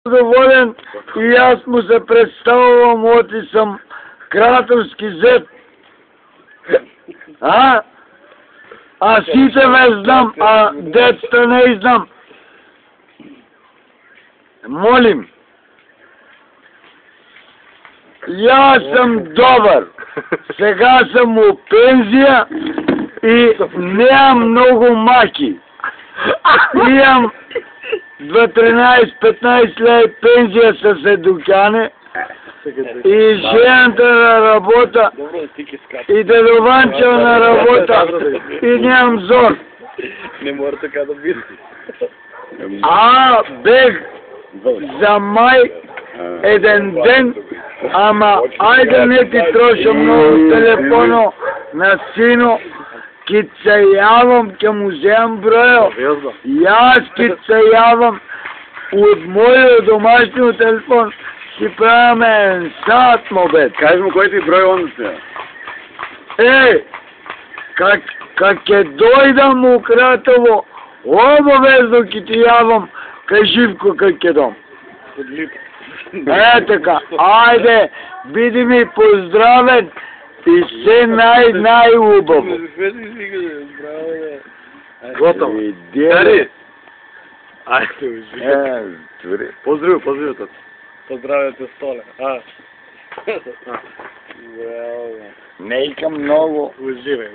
доволен и аз му се представувам, оти съм кратовски зет. А сите ме знам, а децата не знам. Молим. Я съм добър. Сега съм у пензия и нямам много маки. Имам 13-15 лева пензия със седукяне и жената на работа и дедованчева на работа и нямам зор. Не може така да биде. Бех за май един ден, ама айде не ти троша много телефона на сино, кит се явам, ке му вземам броя. И аз кит се явам от моя домашния телефон, си правяме сад мобет. Кажи му кой ти брой он се. Как е дойда му кратово, обовезно ки ти явам, каживко как е дом. Така, айде, биди ми поздравен и се най-убаво. Готово. Дари! Айде, ужи. Поздрави тата. Поздравяте Столе. Не ика много. Уживай.